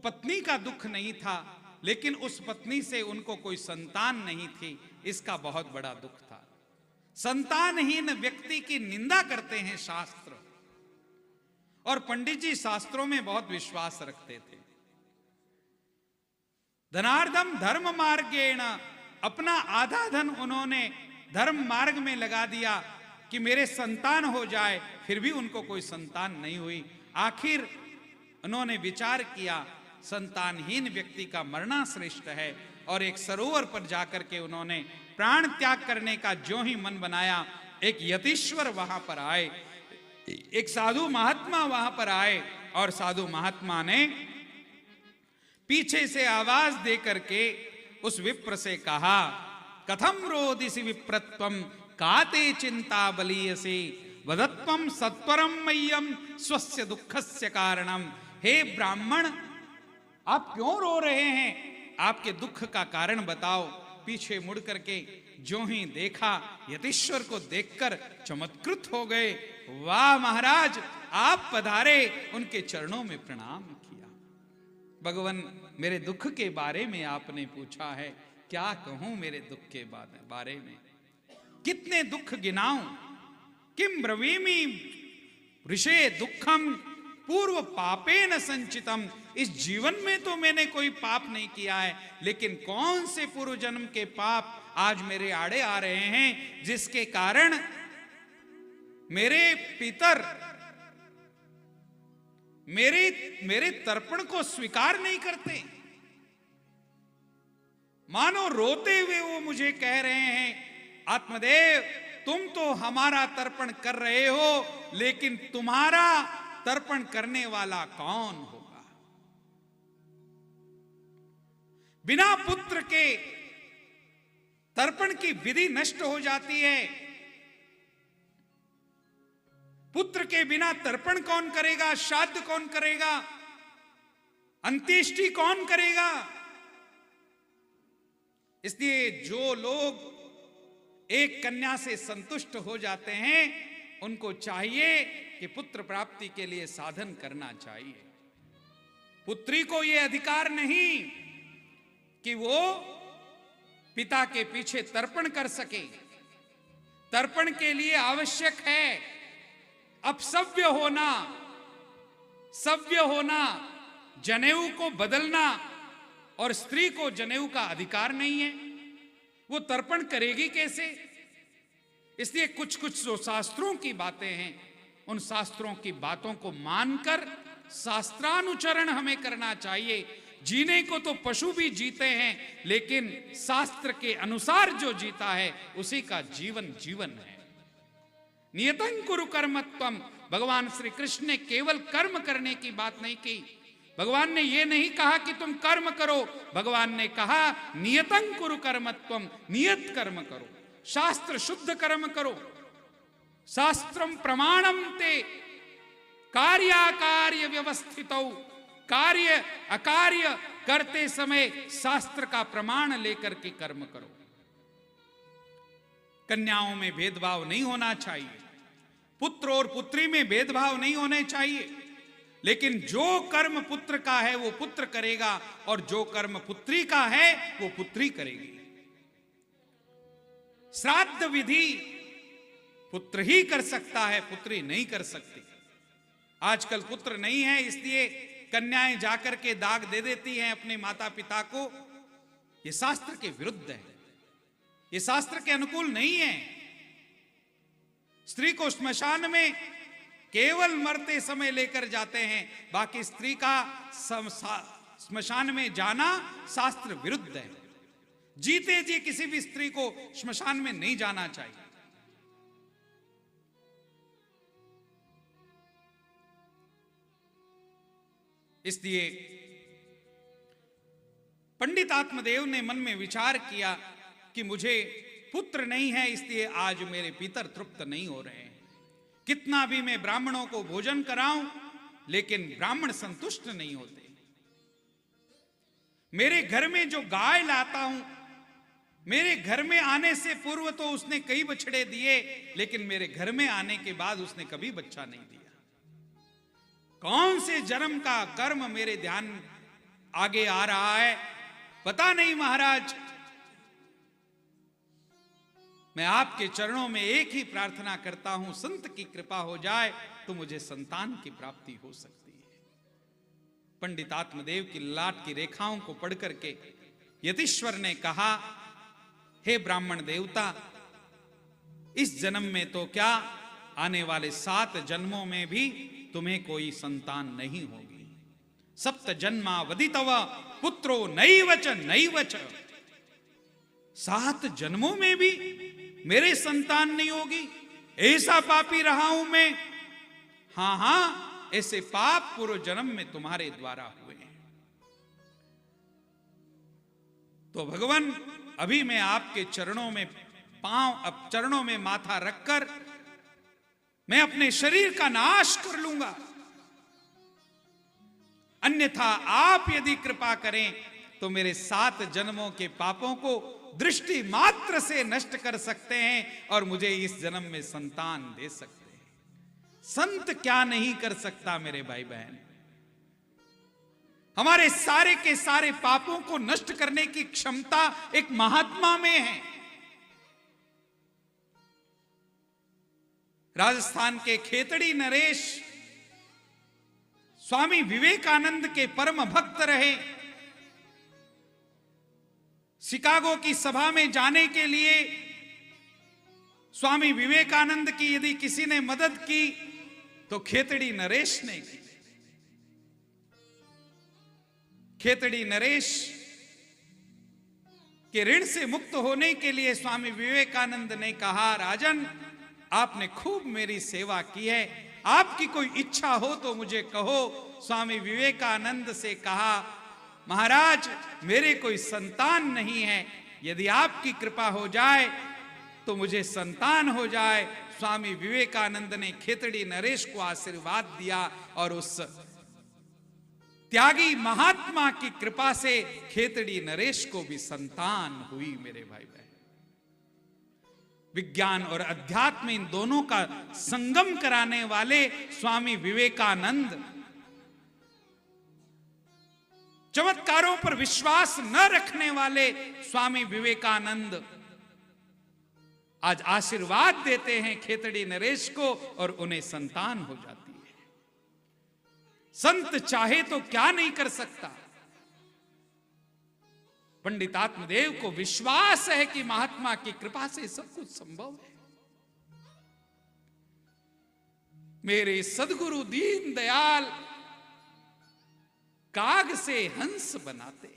पत्नी का दुख नहीं था, लेकिन उस पत्नी से उनको कोई संतान नहीं थी, इसका बहुत बड़ा दुख था। संतानहीन व्यक्ति की निंदा करते हैं शास्त्र, और पंडित जी शास्त्रों में बहुत विश्वास रखते थे। धनार्धम धर्म मार्गेण, अपना आधा धन उन्होंने धर्म मार्ग में लगा दिया कि मेरे संतान हो जाए, फिर भी उनको कोई संतान नहीं हुई। आखिर उन्होंने विचार किया संतानहीन व्यक्ति का मरना श्रेष्ठ है, और एक सरोवर पर जाकर के उन्होंने प्राण त्याग करने का जो ही मन बनाया, एक यतीश्वर वहां पर आए, एक साधु महात्मा वहां पर आए, और साधु महात्मा ने पीछे से आवाज दे करके उस विप्र से कहा, कथम रोदिसी विप्रत्वम काते चिंता बलीयसे वदत्वम सत्वरम मह्यम स्वस्य दुखस्य कारणम। हे ब्राह्मण, आप क्यों रो रहे हैं? आपके दुख का कारण बताओ। पीछे मुड़ करके जो ही देखा, यतीश्वर को देखकर चमत्कृत हो गए। वाह महाराज, आप पधारे। उनके चरणों में प्रणाम किया। भगवान, मेरे दुख के बारे में आपने पूछा है, क्या कहूं मेरे दुख के बारे में? कितने दुख गिनाऊं? किम ब्रवीमि ऋषे दुखम पूर्व पापेन संचितम। इस जीवन में तो मैंने कोई पाप नहीं किया है, लेकिन कौन से पूर्व जन्म के पाप आज मेरे आड़े आ रहे हैं, जिसके कारण मेरे पितर मेरे तर्पण को स्वीकार नहीं करते। मानो रोते हुए वो मुझे कह रहे हैं, आत्मदेव तुम तो हमारा तर्पण कर रहे हो, लेकिन तुम्हारा तर्पण करने वाला कौन होगा? बिना पुत्र के तर्पण की विधि नष्ट हो जाती है। पुत्र के बिना तर्पण कौन करेगा? श्राद्ध कौन करेगा? अंत्येष्टि कौन करेगा? इसलिए जो लोग एक कन्या से संतुष्ट हो जाते हैं, उनको चाहिए कि पुत्र प्राप्ति के लिए साधन करना चाहिए। पुत्री को यह अधिकार नहीं कि वो पिता के पीछे तर्पण कर सके। तर्पण के लिए आवश्यक है अपसव्य होना, सव्य होना, जनेऊ को बदलना, और स्त्री को जनेऊ का अधिकार नहीं है। वो तर्पण करेगी कैसे? इसलिए कुछ कुछ जो शास्त्रों की बातें हैं, उन शास्त्रों की बातों को मानकर शास्त्रानुचरण हमें करना चाहिए। जीने को तो पशु भी जीते हैं, लेकिन शास्त्र के अनुसार जो जीता है उसी का जीवन जीवन है। नियतं कुरु कर्मत्वम। भगवान श्री कृष्ण ने केवल कर्म करने की बात नहीं की। भगवान ने यह नहीं कहा कि तुम कर्म करो, भगवान ने कहा नियतं कुरु कर्मत्वम, नियत कर्म करो, शास्त्र शुद्ध कर्म करो। शास्त्रम प्रमाणम ते कार्याकार्य व्यवस्थितौ। कार्य अकार्य करते समय शास्त्र का प्रमाण लेकर के कर्म करो। कन्याओं में भेदभाव नहीं होना चाहिए, पुत्र और पुत्री में भेदभाव नहीं होने चाहिए, लेकिन जो कर्म पुत्र का है वो पुत्र करेगा, और जो कर्म पुत्री का है वो पुत्री करेगी। श्राद्ध विधि पुत्र ही कर सकता है, पुत्री नहीं कर सकती। आजकल पुत्र नहीं है, इसलिए कन्याएं जाकर के दाग दे देती हैं अपने माता पिता को। यह शास्त्र के विरुद्ध है, यह शास्त्र के अनुकूल नहीं है। स्त्री को श्मशान में केवल मरते समय लेकर जाते हैं, बाकी स्त्री का श्मशान में जाना शास्त्र विरुद्ध है। जीते जी किसी भी स्त्री को श्मशान में नहीं जाना चाहिए। इसलिए पंडित आत्मदेव ने मन में विचार किया कि मुझे पुत्र नहीं है, इसलिए आज मेरे पितर तृप्त नहीं हो रहे हैं। कितना भी मैं ब्राह्मणों को भोजन कराऊं, लेकिन ब्राह्मण संतुष्ट नहीं होते। मेरे घर में जो गाय लाता हूं, मेरे घर में आने से पूर्व तो उसने कई बछड़े दिए, लेकिन मेरे घर में आने के बाद उसने कभी बच्चा नहीं दिया। कौन से जन्म का कर्म मेरे ध्यान आगे आ रहा है, पता नहीं महाराज। मैं आपके चरणों में एक ही प्रार्थना करता हूं, संत की कृपा हो जाए तो मुझे संतान की प्राप्ति हो सकती है। पंडित आत्मदेव की ललाट की रेखाओं को पढ़ करके यतीश्वर ने कहा, हे ब्राह्मण देवता, इस जन्म में तो क्या, आने वाले 7 जन्मों में भी तुम्हें कोई संतान नहीं होगी। सप्त जन्मावदितव पुत्रो नैवच नैवच। 7 जन्मों में भी मेरे संतान नहीं होगी, ऐसा पापी रहा हूं मैं। हां हां, ऐसे पाप पूर्व जन्म में तुम्हारे द्वारा हुए हैं। तो भगवान, अभी मैं आपके चरणों में चरणों में माथा रखकर मैं अपने शरीर का नाश कर लूंगा, अन्यथा आप यदि कृपा करें तो मेरे 7 जन्मों के पापों को दृष्टि मात्र से नष्ट कर सकते हैं और मुझे इस जन्म में संतान दे सकते हैं। संत क्या नहीं कर सकता मेरे भाई बहन। हमारे सारे के सारे पापों को नष्ट करने की क्षमता एक महात्मा में है। राजस्थान के खेतड़ी नरेश स्वामी विवेकानंद के परम भक्त रहे। शिकागो की सभा में जाने के लिए स्वामी विवेकानंद की यदि किसी ने मदद की तो खेतड़ी नरेश ने की। खेतड़ी नरेश के ऋण से मुक्त होने के लिए स्वामी विवेकानंद ने कहा, राजन, आपने खूब मेरी सेवा की है, आपकी कोई इच्छा हो तो मुझे कहो। स्वामी विवेकानंद से कहा, महाराज, मेरे कोई संतान नहीं है, यदि आपकी कृपा हो जाए तो मुझे संतान हो जाए। स्वामी विवेकानंद ने खेतड़ी नरेश को आशीर्वाद दिया और उस त्यागी महात्मा की कृपा से खेतड़ी नरेश को भी संतान हुई। मेरे भाई बहन, विज्ञान और अध्यात्म इन दोनों का संगम कराने वाले स्वामी विवेकानंद, चमत्कारों पर विश्वास न रखने वाले स्वामी विवेकानंद आज आशीर्वाद देते हैं खेतड़ी नरेश को और उन्हें संतान हो जाती है। संत चाहे तो क्या नहीं कर सकता। पंडित आत्मदेव को विश्वास है कि महात्मा की कृपा से सब कुछ संभव है। मेरे सदगुरु दीन दयाल काग से हंस बनाते हैं।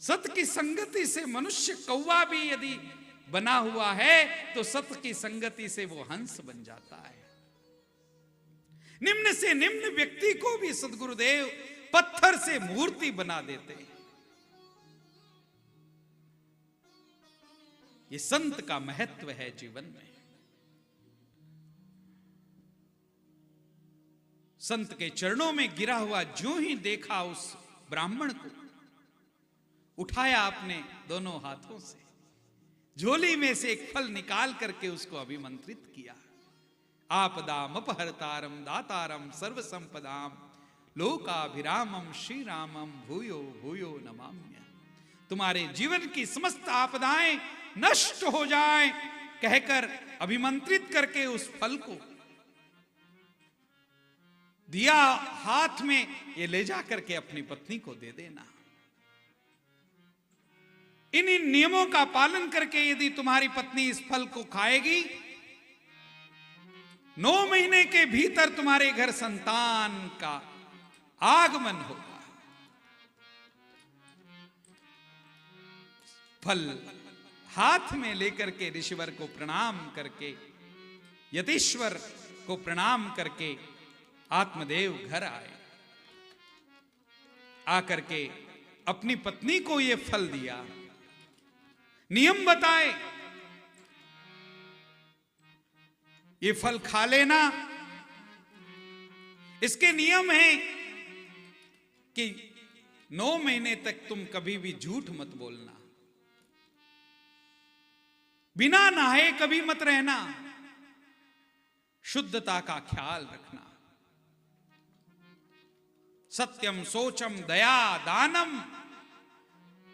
सत की संगति से मनुष्य कौवा भी यदि बना हुआ है तो सत की संगति से वो हंस बन जाता है। निम्न से निम्न व्यक्ति को भी सदगुरुदेव पत्थर से मूर्ति बना देते हैं। ये संत का महत्व है जीवन में। संत के चरणों में गिरा हुआ जो ही देखा उस ब्राह्मण को उठाया अपने दोनों हाथों से, झोली में से एक फल निकाल करके उसको अभिमंत्रित किया। आपदाम अपहर्तारम दातारम सर्व संपदाम लोकाभिरामम श्री रामम भूयो भूयो नमाम्य। तुम्हारे जीवन की समस्त आपदाएं नष्ट हो जाएं कहकर अभिमंत्रित करके उस फल को दिया हाथ में, ये ले जा करके अपनी पत्नी को दे देना। इन नियमों का पालन करके यदि तुम्हारी पत्नी इस फल को खाएगी, 9 महीने के भीतर तुम्हारे घर संतान का आगमन होगा। फल हाथ में लेकर के ऋषिवर को प्रणाम करके, यतीश्वर को प्रणाम करके आत्मदेव घर आए। आकर के अपनी पत्नी को यह फल दिया, नियम बताए, ये फल खा लेना। इसके नियम है कि 9 महीने तक तुम कभी भी झूठ मत बोलना, बिना नहाए कभी मत रहना, शुद्धता का ख्याल रखना, सत्यम सोचम दया दानम,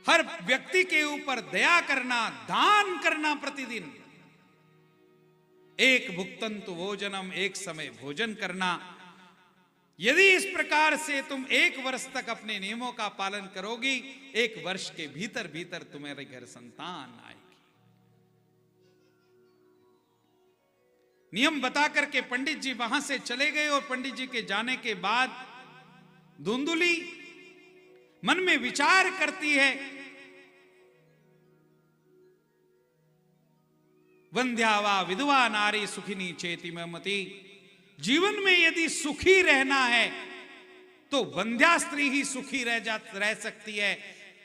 हर व्यक्ति के ऊपर दया करना, दान करना प्रतिदिन। एक भुक्तंतु भोजनम, एक समय भोजन करना। यदि इस प्रकार से तुम 1 वर्ष तक अपने नियमों का पालन करोगी, 1 वर्ष के भीतर भीतर तुम्हारे घर संतान आएगी। नियम बता करके पंडित जी वहां से चले गए और पंडित जी के जाने के बाद धुंधुली मन में विचार करती है, वंध्यावा विधवा नारी सुखिनी चेति ममती। जीवन में यदि सुखी रहना है तो वंध्या स्त्री ही सुखी रह सकती है।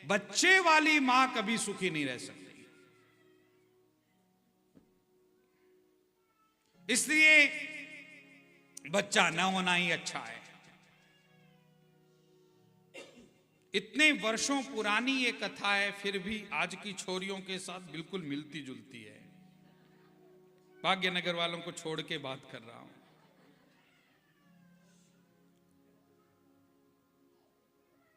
बच्चे वाली मां कभी सुखी नहीं रह सकती। इसलिए बच्चा न होना ही अच्छा है। इतने वर्षों पुरानी ये कथा है, फिर भी आज की छोरियों के साथ बिल्कुल मिलती जुलती है। भाग्यनगर वालों को छोड़ के बात कर रहा हूं।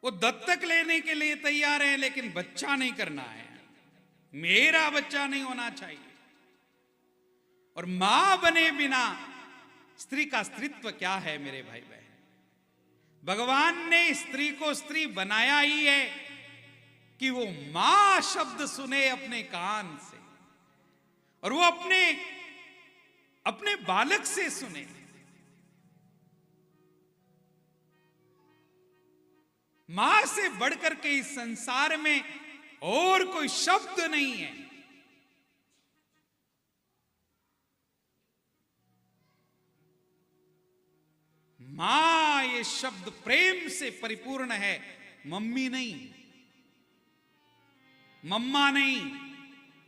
वो दत्तक लेने के लिए तैयार है, लेकिन बच्चा नहीं करना है। मेरा बच्चा नहीं होना चाहिए। और मां बने बिना स्त्री का स्त्रीत्व क्या है मेरे भाई बहन? भगवान ने स्त्री को स्त्री बनाया ही है कि वो मां शब्द सुने अपने कान से, और वो अपने बालक से सुने। मां से बढ़कर के इस संसार में और कोई शब्द नहीं है। मां ये शब्द प्रेम से परिपूर्ण है। मम्मी नहीं, मम्मा नहीं,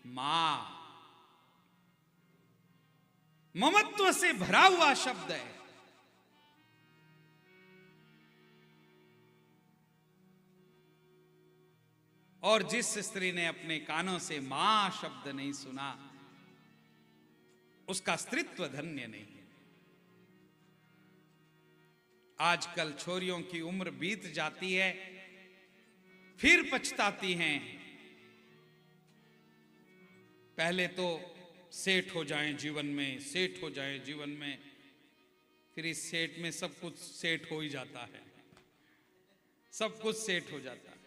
मां ममत्व से भरा हुआ शब्द है। और जिस स्त्री ने अपने कानों से मां शब्द नहीं सुना, उसका स्त्रीत्व धन्य नहीं है। आजकल छोरियों की उम्र बीत जाती है, फिर पछताती हैं। पहले तो सेठ हो जाएं जीवन में, सेठ हो जाएं जीवन में, फिर इस सेठ में सब कुछ सेठ हो ही जाता है, सब कुछ सेठ हो जाता है।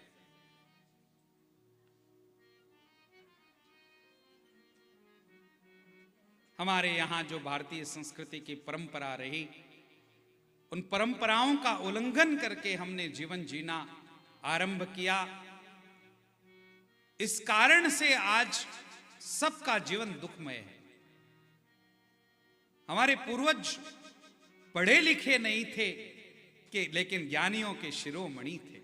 हमारे यहां जो भारतीय संस्कृति की परंपरा रही, उन परंपराओं का उल्लंघन करके हमने जीवन जीना आरंभ किया। इस कारण से आज सबका जीवन दुखमय है। हमारे पूर्वज पढ़े लिखे नहीं थे लेकिन ज्ञानियों के शिरोमणि थे।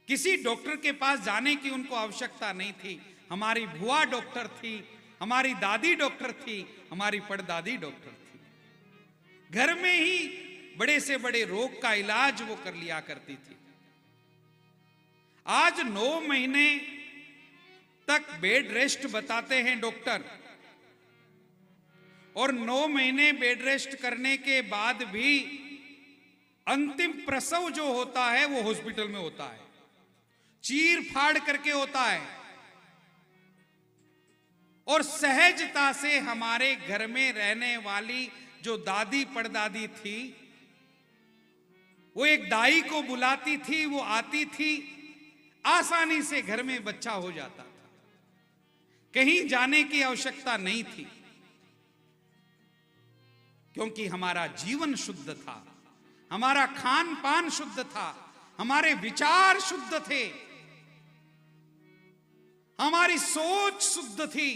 किसी डॉक्टर के पास जाने की उनको आवश्यकता नहीं थी। हमारी बुआ डॉक्टर थी, हमारी दादी डॉक्टर थी, हमारी परदादी डॉक्टर थी। घर में ही बड़े से बड़े रोग का इलाज वो कर लिया करती थी। आज 9 महीने तक बेड रेस्ट बताते हैं डॉक्टर, और 9 महीने बेड रेस्ट करने के बाद भी अंतिम प्रसव जो होता है वो हॉस्पिटल में होता है, चीर फाड़ करके होता है। और सहजता से हमारे घर में रहने वाली जो दादी परदादी थी, वो एक दाई को बुलाती थी, वो आती थी, आसानी से घर में बच्चा हो जाता था, कहीं जाने की आवश्यकता नहीं थी, क्योंकि हमारा जीवन शुद्ध था, हमारा खान पान शुद्ध था, हमारे विचार शुद्ध थे, हमारी सोच शुद्ध थी।